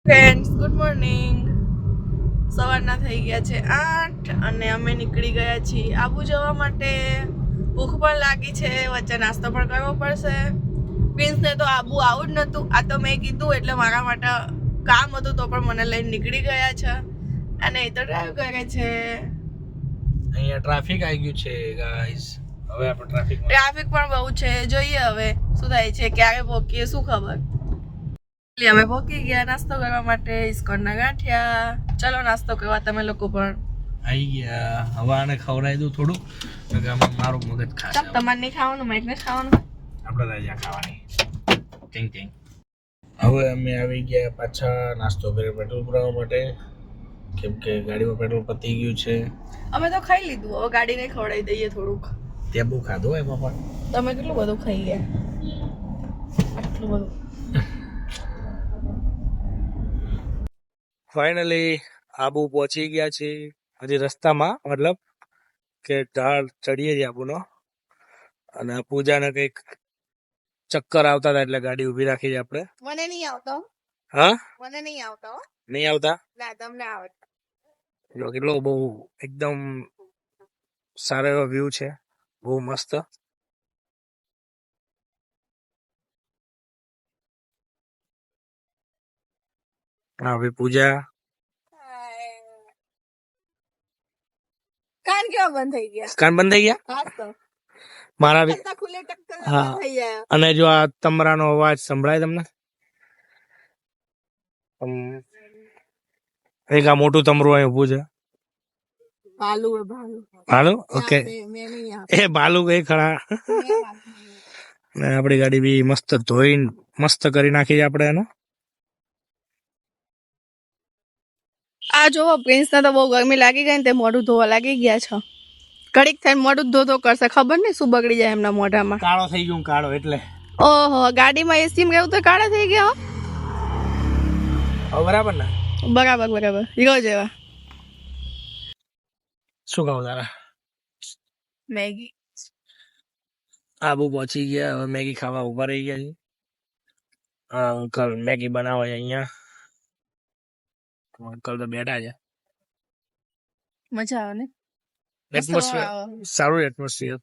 Friends, good morning. સવારના થઈ ગયા છે 8 અને અમે નીકળી ગયા છીએ આબુ જવા માટે. ભૂખ પણ લાગી છે, વચ્ચે નાસ્તો પણ કરવો પડશે. પ્રિન્સને તો આબુ આવું જ નહોતું, આ તો મેં કીધું એટલે મારા માટે કામ હતું તો પણ મને લઈને નીકળી ગયા છે. અને એ તો ડ્રાઈવ કરે છે. અહીંયા ટ્રાફિક આવી ગયું છે ગાઈસ. હવે આપણે ટ્રાફિક પણ બહુ છે, જોઈએ હવે શું થાય છે, ક્યારે પહોંચીએ શું ખબર. અમે પહોંચી ગયા નાસ્તો કરવા માટે ઇસ્કોનના ગાંઠિયા. ચલો નાસ્તો કરવા તમે લોકો પણ આવી ગયા. હવે આને ખવડાવી દઉં થોડું, મારું મગજ ખાશે. તમારે નહીં ખાવાનું, માઇક ને ખાવાનું. આપણે રાજા ખાવાની. ટિંગ ટિંગ. હવે અમે આવી ગયા પાછા નાસ્તો કરી પેટ્રોલ પુરાવા માટે, કેમ કે ગાડીમાં પેટ્રોલ પતી ગયું છે. અમે તો ખાઈ લીધું, હવે ગાડીને ખવડાવી દઈએ થોડુંક. ત્યાં બહુ ખાધું એમાં પણ. તમે કેટલું બધું ખાઈ ગયા? આટલું બધું. ફાઇનલી આબુ પહોંચી ગયા છે. હજી રસ્તામાં, મતલબ કે ઢાળ ચડીએ છીએ આબુનો. અને પૂજાને કંઈક ચક્કર આવતા હતા એટલે ગાડી ઊભી રાખી છે આપણે. મને નહીં આવતો. હા, મને નહીં આવતો. નહીં આવતા? ના, તમને આવડે. જો કેટલો બહુ એકદમ સારો એવો વ્યૂ છે, બહુ મસ્ત. હા ભાઈ પૂજા. કાન કેવા બંધ થઈ ગયા? કાન બંધ થઈ ગયા હા તો મારા બી. ખુલે ટક્કર હા. બંધ થઈ જાય. અને જો આ તમરાનો અવાજ સંભળાય તમને? એક આ મોટું તમરું અહીં ઊભું છે. ભાલુ હે ભાલુ. ભાલુ? ઓકે, મેં નહીં આવતો. એ ભાલુ કઈ ખરા. ને આપણી ગાડી બી મસ્ત ધોઈ મસ્ત કરી નાખી છે આપણે એને. આ જોવો, પ્રિન્સને તો બહુ ગરમી લાગી ગઈ ને તે મોઢું ધોવા લાગી ગયા છે. ઘડીક થઈને મોઢું ધોતો કરશે, ખબર નહીં શું બગડી જાય એમના મોઢામાં. કાળો થઈ ગયો કાળો એટલે. ઓહો, ગાડીમાં એસી માં ગયું તો કાળા થઈ ગયા. હવે બરાબર ને? બરાબર બરાબર, હીરો જેવા. શું કહું તારા? મેગી. આબુ પહોંચી ગયા, હવે મેગી ખાવા ઉભા રહી ગયા છે. અંકલ મેગી બનાવે છે અહીંયા. અંકલ તો બેઠા છે. મજા આવે ને? એટમોસ્ફિયર સારું, એટમોસ્ફિયર.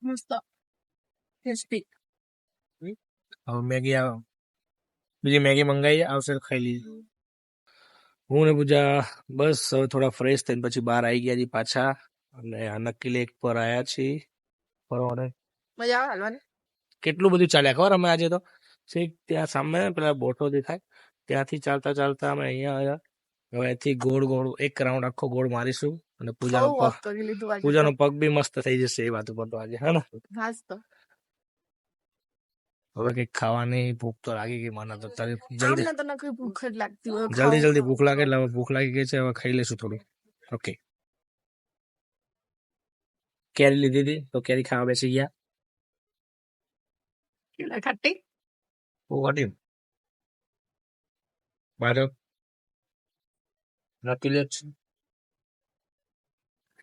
મસ્ત ટેસ્ટી. હવે મેગી આવે, બીજી મેગી મંગાવી આવશે, ખાઈ લીધી. હું ને પૂજા બસ હવે થોડા ફ્રેશ થઈને પછી બહાર આવી ગયા છીએ પાછા. અને આ નક્કી લેક પર આવ્યા છીએ ફરવાને. મજા આવે હાલવાની. કેટલું બધું ચાલ્યા ખબર અમે આજે તો. છેક ત્યાં સામે પેલા બોટો દેખાય ત્યાંથી ચાલતા ચાલતા અમે અહીંયા આવ્યા. હવે અહીંથી ગોળ ગોળ એક રાઉન્ડ આખો ગોળ મારીશું. અને પૂજાનો પગ બી મસ્ત થઈ જશે એ વાત ઉપર તો આજે, હે ને? હવે કઈક ખાવાની ભૂખ તો લાગી ગઈ મને તો. જલ્દી ભૂખ લાગે એટલે હવે ભૂખ લાગી ગઈ છે, હવે ખાઈ લેશું થોડું. ઓકે, કેરી લીધી હતી તો કેરી ખાવા બેસી ગયા. ખાટી બહુ ખાટી. બાજુ નક્કી લે છે.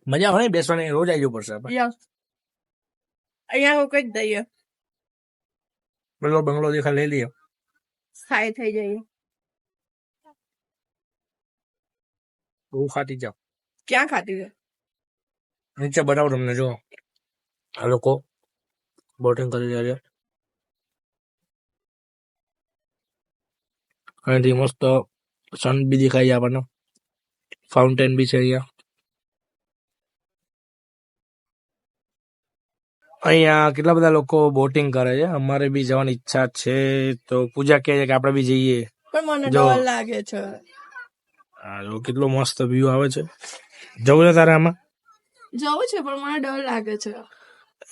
મજા આવે બેસવાની, રોજ આવી જવું પડશે. અહીંયા કઈ દઈએ, પેલો બંગલો દેખા લઈ લઈએ, સ્થાયી થઈ જઈએ. બહુ ખાતી જાવ. ક્યાં ખાતી છે? નીચે બનાવું તમને જો. આ લોકો બોટિંગ કરી રહ્યા છે. અહીંથી મસ્ત સન બી દેખાય છે આપણને. ફાઉન્ટેન બી છે અહીંયા. અહીંયા કેટલા બધા લોકો બોટિંગ કરે છે. અમારે બી જવાની ઈચ્છા છે, તો પૂજા કહે છે કે આપણે બી જઈએ. પણ મને ડર લાગે છે. હા, જો કેટલો મસ્ત વ્યૂ આવે છે. જવું છે તારે આમાં? જવું છે પણ મને ડર લાગે છે.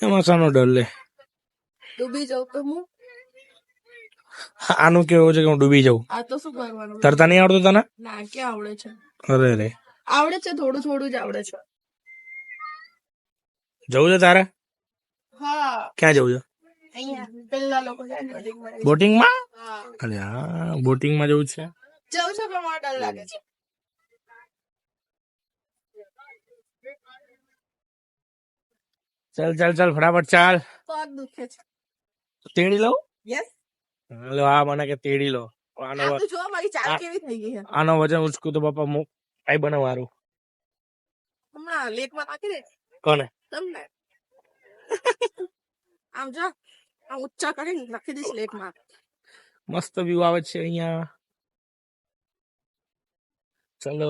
એમાં શાનો ડર લે? ડૂબી જાઉં તો હું? આનું કેવું છે કે હું ડૂબી જાઉં? આ તો શું કરવાનું? તરતા નહીં આવડતું તને? ના, ક્યાં આવડે છે? અરે રે, આવડે છે, થોડું થોડું જ આવડે છે. જવું છે તારે? હા. ક્યાં જવું છે? અહીંયા પેલા લોકો બોટિંગમાં? અરે હા, બોટિંગમાં જવું છે. જવું છે પણ મને ડર લાગે છે. ચાલ ચાલ ચાલ ફટાફટ ચાલ. પગ દુખે છે. તેડી લો. યસ. લો આ મને કે તેડી લો. આનો આ તો જો મારી ચાલ કેવી થઈ ગઈ છે. આનો વજન ઉચકું તો બાપા આઈ બનાવવાનું. હમણાં લેકમાં નાખી દે કોને? તમને. આમ જો આમ ઊંચા કરીને નાખી દઈશ લેકમાં. મસ્ત વ્યૂ આવે છે અહીંયા. ચલો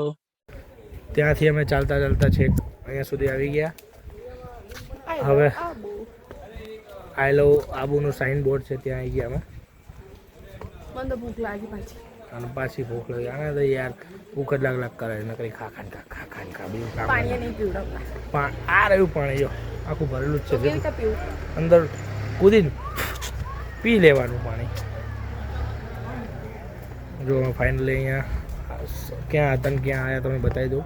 ત્યાંથી અમે ચાલતા ચાલતા છેક અહીંયા સુધી આવી ગયા. હવે આઈ લવ આબુનું સાઇન બોર્ડ છે ત્યાં આવી ગયા અમે. મને તો ભૂખ લાગી પાછી. અને પાછી ભૂખ લાગી. આને તો યાર ભૂખ જ લાગ કરે નકરી ખા બીજું કામ પાણી નહીં પીવડાવતા. આ રહ્યું પાણી જો આખું ભરેલું જ કેવી છે. રીતે પીવું? અંદર કૂદીને પી લેવાનું પાણી. જો ફાઇનલી અહીંયા ક્યાં હતા ને ક્યાં આવ્યા તમે બતાવી દઉં.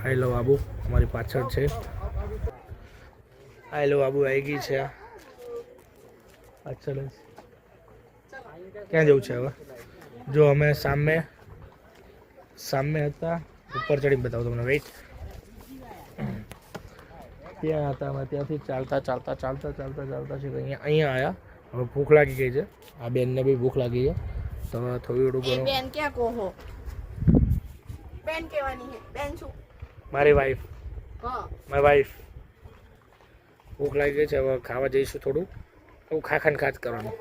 આઈ લવ આબુ અમારી પાછળ છે. આઈ લવ આબુ આવી ગઈ છે. પાછળ ક્યાં જવું છે હવે? જો અમે સામે હતા. ઉપર ચડીને બતાવું તમને. વેઇટ. ત્યાં હતા અમે ત્યાંથી ચાલતા છે અહીંયા આવ્યા. હવે ભૂખ લાગી ગઈ છે. આ બેનને બી ભૂખ લાગી છે. તો થોડું ઘણું. બેન ક્યાં કહો? બેન કહેવાની છે. બેન શું? મારી વાઈફ. હા મારી વાઈફ. ભૂખ લાગી ગઈ છે. હવે ખાવા જઈશું થોડું. એવું ખાખાને ખાચ કરવાનું.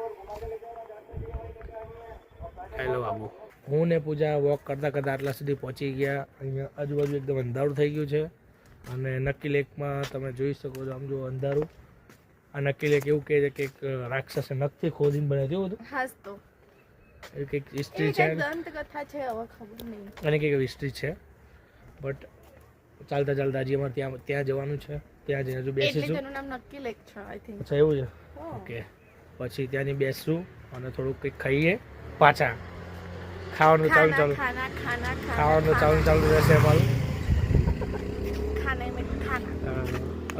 હેલો બાબુ. હું ને પૂજા વોક કરતાં આટલા સુધી પહોંચી ગયા. અહીંયા આજુબાજુ એકદમ અંધારું થઈ ગયું છે. અને નક્કી લેકમાં તમે જોઈ શકો છો આમ જો અંધારું. આ નક્કી લેક એવું કહે છે કે એક રાક્ષસે નખથી ખોદીને બને છે એવું બધું. હાસ તો એવી કંઈક હિસ્ટ્રી છે. દંતકથા છે હવે ખબર નહીં. અને કંઈક હિસ્ટ્રી છે. બટ ચાલતા હજી અમારે ત્યાં જવાનું છે. ત્યાં જઈને હજુ બેસીશું. તેનું નામ નક્કી લેક છે આઈ થિંક. અચ્છા એવું છે. ઓકે પછી ત્યાંની બેસશું અને થોડુંક કંઈક ખાઈએ. પાછા ખાવાનું ચાલુ રહેશે અમારું.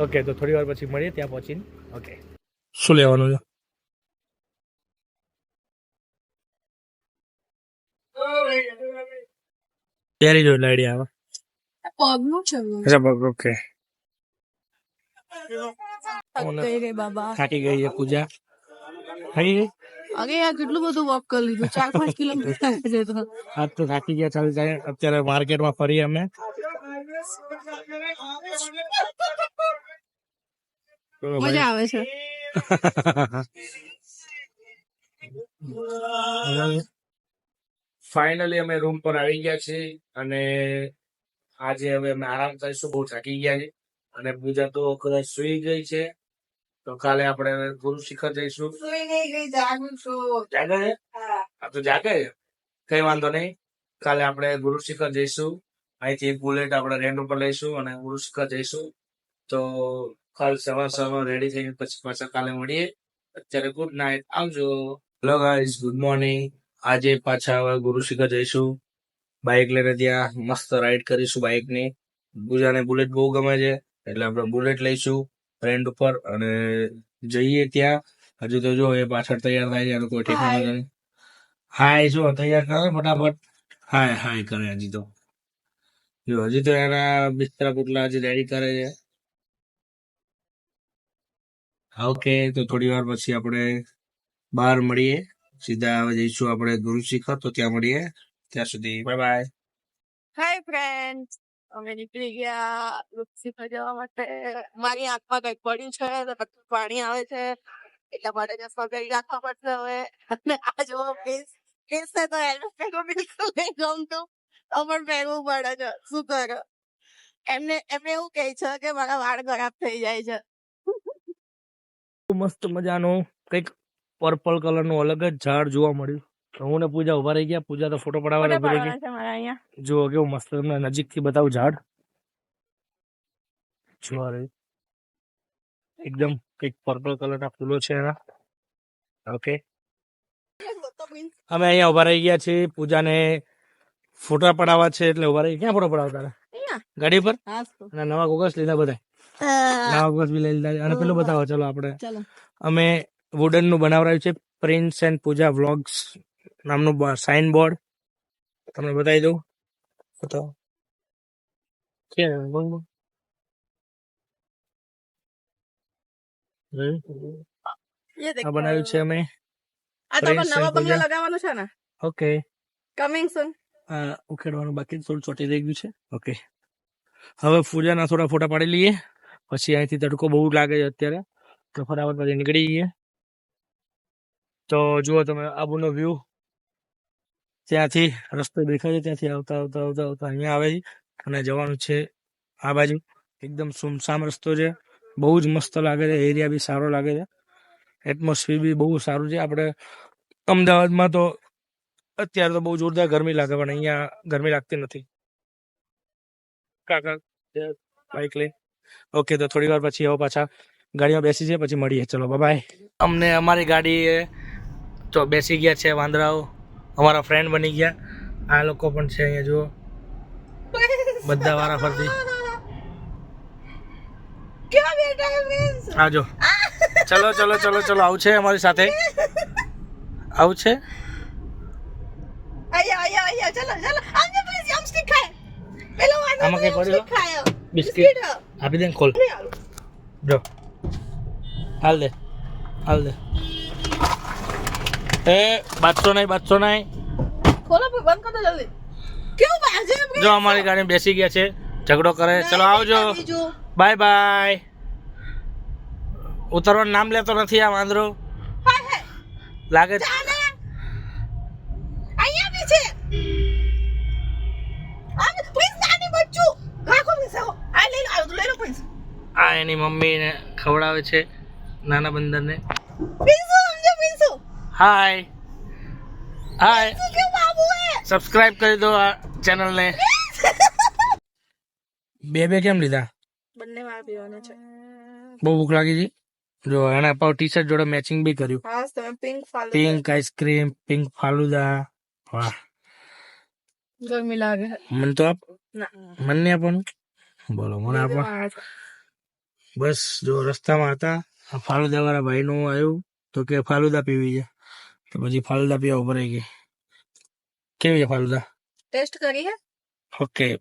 ઓકે તો થોડી વાર પછી મળીએ ત્યાં પહોંચીને. ઓકે શું લેવાનું છે? પહેરી જો લાઈડી આવે. પગનું છે. અચ્છા પગ. ઓકે બાબા થાકી ગઈ છે પૂજા. થાકી ગઈ. અરે યાર કેટલું બધું વોક કરી લીધું. 4-5 કિલોમીટર છે તો. આજ તો થાકી ગયા. ચાલ જાય અત્યારે માર્કેટમાં ફરી અમે. મજા આવે છે. ફાઇનલી અમે રૂમ પર આવી ગયા છીએ અને આજે હવે અમે આરામ કરીશું. બહુ થાકી ગયા છે અને પૂજા તો કદાચ સુઈ ગઈ છે. તો કાલે આપણે ગુરુ શિખર જઈશું. જાગું છું. જાગે છે? આ તો જાગે છે. કઈ વાંધો નહીં. કાલે આપણે ગુરુ શિખર જઈશું. અહીંથી એક બુલેટ આપણે રેન્ટ ઉપર લઈશું અને ગુરુ શિખર જઈશું. તો કાલ સવાર રેડી થઈને પછી પાછા કાલે મળીએ. અત્યારે ગુડ નાઇટ. આવજો. Hello guys, good morning. આજે પાછા હવે ગુરુ શિખર જઈશું. બાઇક લઈને ત્યાં મસ્ત રાઈડ કરીશું બાઇકની. પૂજાને બુલેટ બહુ ગમે છે એટલે આપણે બુલેટ લઈશું રેન્ટ ઉપર અને જઈએ ત્યાં. હજુ તો જો એ પાછળ તૈયાર થાય છે. એનું કોઈ ઠેકાણું નથી. હાય જો તૈયાર કરે ફટાફટ. હાય કરે હજી તો. જો હજી તો એના બિસ્તરા પુટલા હજી રેડી કરે છે. ઓકે તો થોડી વાર પછી આપણે બહાર મળીએ. સીધા હવે જઈશું આપણે ગુરુ શિખર. તો ત્યાં મળીએ. ત્યાં સુધી બાય બાય. હાય ફ્રેન્ડ્સ, અમે નીકળી ગયા શિખર જવા માટે. મારી આંખમાં કંઈક પડ્યું છે તો બધું પાણી આવે છે એટલા માટે ચશ્મા પહેરી રાખવા પડશે હવે. અને આ જો ફેસ ને તો હેલ્મેટ પહેરવું બિલકુલ નહીં ગમતું તો પણ પહેરવું પડે છે. શું કરે? એમને એવું કહે છે કે મારા વાળ ખરાબ થઈ જાય છે. મસ્ત મજાનું કંઈક પર્પલ કલર નું અલગ જ ઝાડ જોવા મળ્યું. હું ને પૂજા ઉભા રહી ગયા. પૂજા તો ફોટો પડાવવા ઉભી રહી ગઈ. જુઓ કેવું મસ્ત. તમને નજીક થી બતાવું ઝાડ. જોવા રહ્યું એકદમ કંઈક પર્પલ કલર ના ફૂલો છે એના. ઓકે અમે અહીંયા ઉભા રહી ગયા છીએ. પૂજાને ફોટા પડાવવા છે એટલે ઉભા રહી. ક્યાં ફોટો પડાવતા? ગાડી પર. અને નવા ગોગસ લીધા બધા. નવા ગોગસ બી લઈ લીધા. અને પેલું બતાવો. ચલો આપણે અમે વુડન નું બનાવરાયું છે. પ્રિન્સ એન્ડ પૂજા વ્લોગ્સ નામનું સાઇન બોર્ડ તમને બતાવી દઉં. બતાવો. ये આ देखो બનાવ્યું છે અમે આ તો Friends નવા and બંગલા પૂજા. લગાવવાનું છે ને ઓકે કમિંગ સૂન આ ઉખેડવાનું બાકી થોડું ચોટી રહી ગયું છે ઓકે હવે પૂજાના થોડા ફોટા પાડી લઈએ પછી અહીંથી તડકો બહુ લાગે છે અત્યારે તો ફટાફટ પછી નીકળી ગઈએ તો જુઓ તમે આબુનો વ્યૂ ત્યાંથી રસ્તો દેખાય છે ત્યાંથી આવતા આવતા આવતા આવતા અહીંયા આવે છે અને જવાનું છે આ બાજુ એકદમ સુમસામ રસ્તો છે બહુ જ મસ્ત લાગે છે એરિયા બી સારો લાગે છે એટમોસ્ફિયર બી બહુ સારું છે આપણે અમદાવાદમાં તો અત્યારે તો બહુ જોરદાર ગરમી લાગે પણ અહીંયા ગરમી લાગતી નથી કાકા બાઈક લઈ ઓકે તો થોડી વાર પછી હવે પાછા ગાડીમાં બેસી છે પછી મળીએ ચલો બાય અમને અમારી ગાડી તો બેસી ગયા છે વાંદરાઓ અમારા ફ્રેન્ડ બની ગયા આ લોકો પણ છે અહીંયા જુઓ બધા વારા ફરતી ક્યાં બેઠા હે પ્રિન્સ આવજો ચલો ચલો ચલો ચલો આવું છે અમારી સાથે આવું છે આયા ચલો ચલો આમને પ્રિન્સ આમ સ્ટીક ખાય પેલો વાંદરો આમાં કઈ પડ્યું? સ્ટીક ખાય બિસ્કિટ આપી દે ને ખોલ જો હાલ દે એ બાદશો નહીં ખોલો પણ બંધ કર દો જલ્દી કેવું બાજે જો અમારી ગાડી બેસી ગયા છે ઝઘડો કરે ચલો આવજો બાય બાય ઉતરવાનું નામ લેતો નથી આ વાંદરો લાગે છે અહીંયા બી છે આમ પ્રિન્સ નાની બચ્ચું રાખો પ્રિન્સ આ લઈ લો પ્રિન્સ આ એની મમ્મીને ખવડાવે છે નાના બંદરને પ્રિન્સ સમજો પ્રિન્સ હાય કે બાબુ હે સબસ્ક્રાઇબ કરી દો આ ચેનલને બે કેમ લીધા બંને માં પીવાના છે બહુ ભૂખ લાગી છે જો એના પર ટી શર્ટ જોડે મેચિંગ બી કર્યું હા તમે પિંક ફાલો પિંક આઈસ્ક્રીમ પિંક ફાલુદા વાહ ગરમી લાગે મને તો આપ ના મને આપવાનું બોલો મને આપવા બસ જો રસ્તામાં હતા આ ફાલુદા વાળા ભાઈ નું આવ્યું તો કે ફાલુદા પીવી છે તો પછી ફાલુદા પીવા ઉભા રહી ગઈ કેવી છે ફાલુદા ટેસ્ટ કરી હે ઓકે